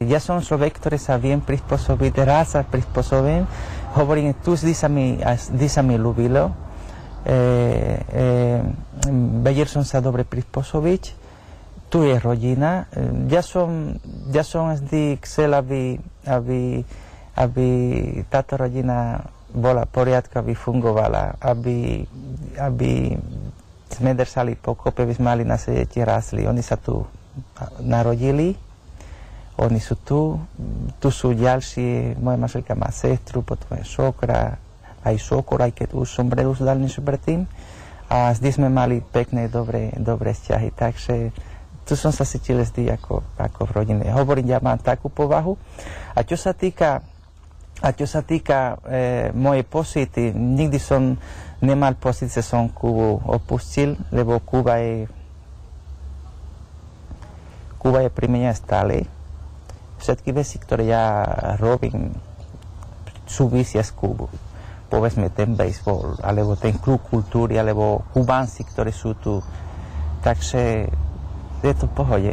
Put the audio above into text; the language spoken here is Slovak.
Ja som človek, ktorý sa viem prispôsobiť, rád sa prispôsobím. Hovorím, tu vždy sa mi ľúbilo. Vedel som sa dobre prispôsobiť. Tu je rodina. Ja som vždy chcel, aby táto rodina bola v poriadku, aby fungovala, aby sme držali pokope, aby sme mali na svete rásli. Oni sa tu narodili, oni sú tu sú ďalší, moja manželka má sestru, potom je šokra, aj šokor, aj keď už som preúzdal niečo predtým. A vždy sme mali pekné, dobré vzťahy, takže tu som sa cítil vždy ako v rodine. Hovorím, ja mám takú povahu. A čo sa týka mojej pocity, nikdy som nemal pocit, že som Kubu opustil, lebo Kuba je pri mne stále. Všetky veci, ktoré ja robím, súvisia s Kubou. Povedzme ten baseball, alebo ten klub kultúry, alebo Kubánci, ktorí sú tu. Takže je to v pohode.